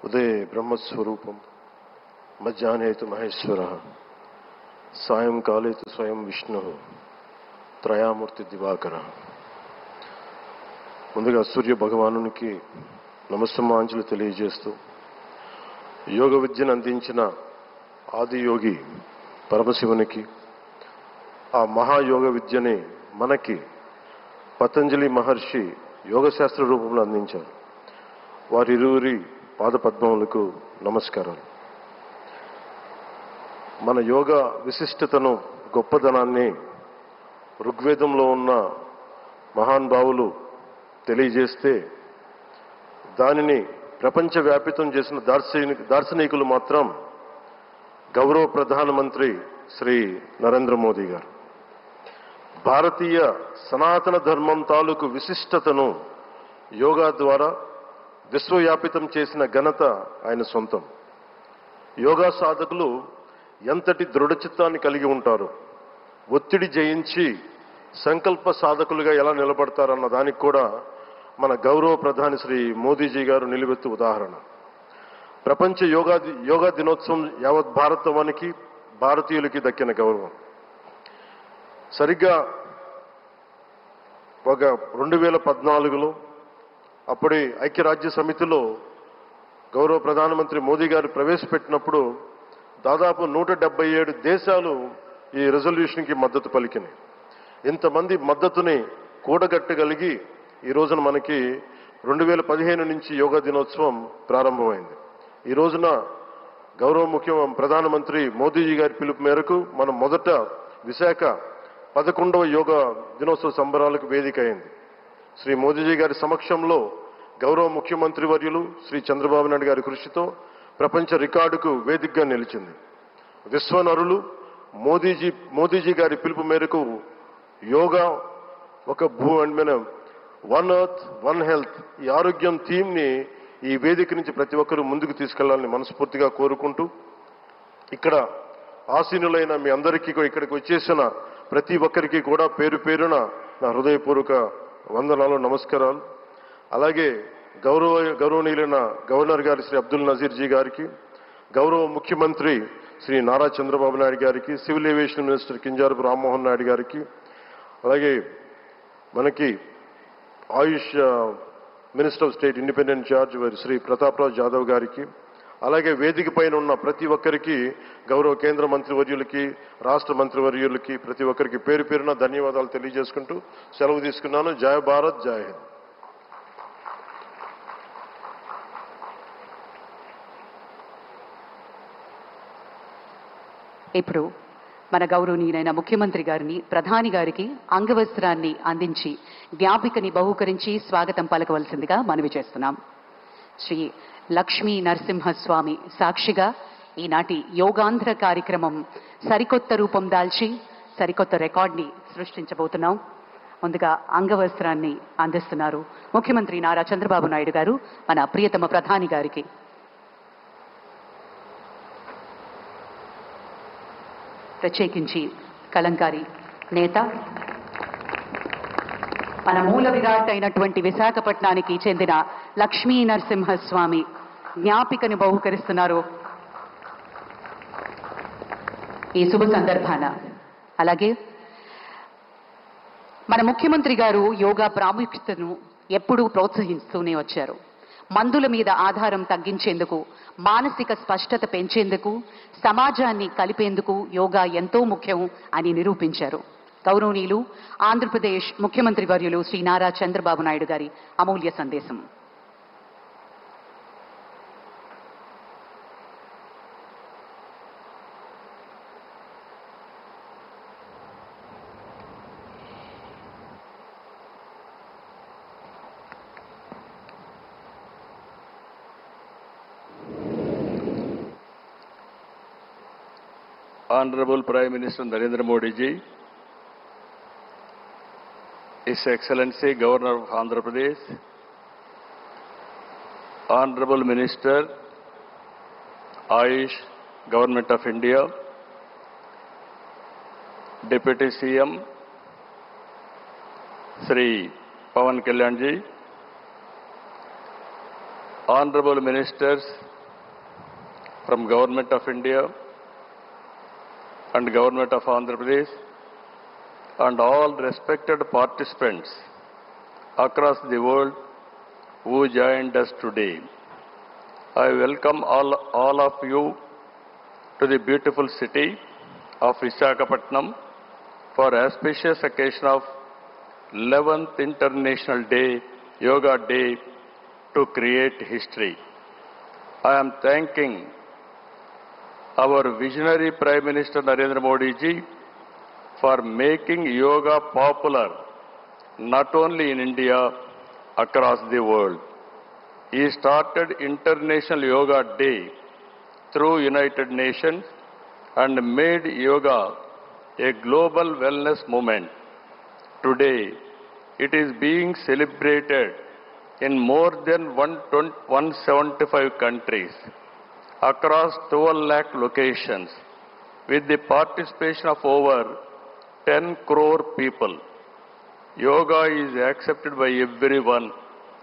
ఉదయే బ్రహ్మస్వరూపం మధ్యాహ్నే తు మహేశ్వరః సాయంకాలే తు స్వయం విష్ణుః త్రయామూర్తి దివాకరః. ముందుగా సూర్య భగవానునికి నమస్సుమాంజలు తెలియజేస్తూ యోగ విద్యను అందించిన ఆదియోగి పరమశివునికి, ఆ మహాయోగ విద్యని మనకి పతంజలి మహర్షి యోగశాస్త్ర రూపంలో అందించారు. వారిరువురి పాదపద్మములకు నమస్కారాలు. మన యోగ విశిష్టతను, గొప్పదనాన్ని ఋగ్వేదంలో ఉన్న మహానుభావులు తెలియజేస్తే దానిని ప్రపంచవ్యాపితం చేసిన దార్శనికులు మాత్రం గౌరవ ప్రధానమంత్రి శ్రీ నరేంద్ర మోదీ గారు. భారతీయ సనాతన ధర్మం తాలూకు విశిష్టతను యోగా ద్వారా విశ్వవ్యాపితం చేసిన ఘనత ఆయన సొంతం. యోగా సాధకులు ఎంతటి దృఢచిత్తాన్ని కలిగి ఉంటారు, ఒత్తిడి జయించి సంకల్ప సాధకులుగా ఎలా నిలబడతారన్న దానికి కూడా మన గౌరవ ప్రధాని శ్రీ మోదీజీ గారు నిలువెత్తు ఉదాహరణ. ప్రపంచ యోగా దినోత్సవం యావత్ భారతవానికి, భారతీయులకి దక్కిన గౌరవం. సరిగ్గా ఒక 2014లో అప్పటి ఐక్యరాజ్య సమితిలో గౌరవ ప్రధానమంత్రి మోదీ గారు ప్రవేశపెట్టినప్పుడు దాదాపు 177 దేశాలు ఈ రెజల్యూషన్కి మద్దతు పలికినాయి. ఇంతమంది మద్దతుని కూడగట్టగలిగి ఈ రోజున మనకి 2015 నుంచి యోగా దినోత్సవం ప్రారంభమైంది. ఈ రోజున గౌరవ ప్రధానమంత్రి మోదీజీ గారి పిలుపు మేరకు మనం మొదట విశాఖ 11వ యోగా దినోత్సవ సంబరాలకు వేదిక అయింది. శ్రీ మోదీజీ గారి సమక్షంలో గౌరవ ముఖ్యమంత్రి వర్యులు శ్రీ చంద్రబాబు నాయుడు గారి కృషితో ప్రపంచ రికార్డుకు వేదికగా నిలిచింది. విశ్వనరులు మోదీజీ గారి పిలుపు మేరకు యోగా ఒక వన్ ఎర్త్ వన్ హెల్త్, ఈ ఆరోగ్యం థీమ్ని ఈ వేదిక నుంచి ప్రతి ఒక్కరూ ముందుకు తీసుకెళ్లాలని మనస్ఫూర్తిగా కోరుకుంటూ, ఇక్కడ ఆసీనులైన మీ అందరికీ, ఇక్కడికి వచ్చేసిన ప్రతి ఒక్కరికి కూడా పేరు పేరున నా హృదయపూర్వక వందనాలు, నమస్కారాలు. అలాగే గౌరవనీయులైన గవర్నర్ గారి శ్రీ అబ్దుల్ నజీర్ జీ గారికి, గౌరవ ముఖ్యమంత్రి శ్రీ నారా చంద్రబాబు నాయుడు గారికి, civil aviation minister Kinjarapu Rammohan Naidu గారికి, అలాగే మనకి Ayush minister of state independent charge Shri Prataprao Jadhav గారికి, అలాగే వేదిక పైన ఉన్న ప్రతి ఒక్కరికి, గౌరవ కేంద్ర మంత్రివర్యులకి, రాష్ట్ర మంత్రివర్యులకి, ప్రతి ఒక్కరికి పేరు పేరున ధన్యవాదాలు తెలియజేసుకుంటూ సెలవు తీసుకున్నాను. జై భారత్, జై హింద్. ఇప్పుడు మన గౌరవనీయులైన ముఖ్యమంత్రి గారిని, ప్రధాని గారికి అంగవస్త్రాన్ని అందించి జ్ఞాపికని బహూకరించి స్వాగతం పలకవలసిందిగా మనవి చేస్తున్నాం. శ్రీ లక్ష్మీ నరసింహస్వామి సాక్షిగా ఈనాటి యోగాంధ్ర కార్యక్రమం సరికొత్త రూపం దాల్చి సరికొత్త రికార్డ్ని సృష్టించబోతున్నాం. ముందుగా అంగవస్త్రాన్ని అందిస్తున్నారు ముఖ్యమంత్రి నారా చంద్రబాబు నాయుడు గారు మన ప్రియతమ ప్రధాని గారికి. ప్రత్యేకించి కలంకారి నేత, మన మూల విరాట్ అయినటువంటి విశాఖపట్నానికి చెందిన లక్ష్మీ నరసింహస్వామి జ్ఞాపికని బహుకరిస్తున్నారు ఈ శుభ సందర్భాన. అలాగే మన ముఖ్యమంత్రి గారు యోగా ప్రాముఖ్యతను ఎప్పుడూ ప్రోత్సహిస్తూనే వచ్చారు. మందుల మీద ఆధారం తగ్గించేందుకు, మానసిక స్పష్టత పెంచేందుకు, సమాజాన్ని కలిపేందుకు యోగా ఎంతో ముఖ్యం అని నిరూపించారు. గౌరవనీయులు ఆంధ్రప్రదేశ్ ముఖ్యమంత్రి వర్యులు శ్రీ నారా చంద్రబాబు నాయుడు గారి అమూల్య సందేశం. Honorable Prime Minister Narendra Modi ji, His Excellency Governor of Andhra Pradesh, Honorable Minister, Ayush, Government of India, Deputy CM, Sri Pawan Kalyan ji, honorable ministers from Government of India and Government of Andhra Pradesh, and all respected participants across the world who joined us today. I welcome all of you to the beautiful city of Visakhapatnam for auspicious occasion of 11th International Day, Yoga Day, to create history. I am thanking our visionary Prime Minister Narendra Modi ji for making yoga popular not only in India, across the world. He started International Yoga Day through United Nations and made yoga a global wellness movement. Today, it is being celebrated in more than 175 countries across 12 lakh locations with the participation of over 10 crore people. Yoga is accepted by everyone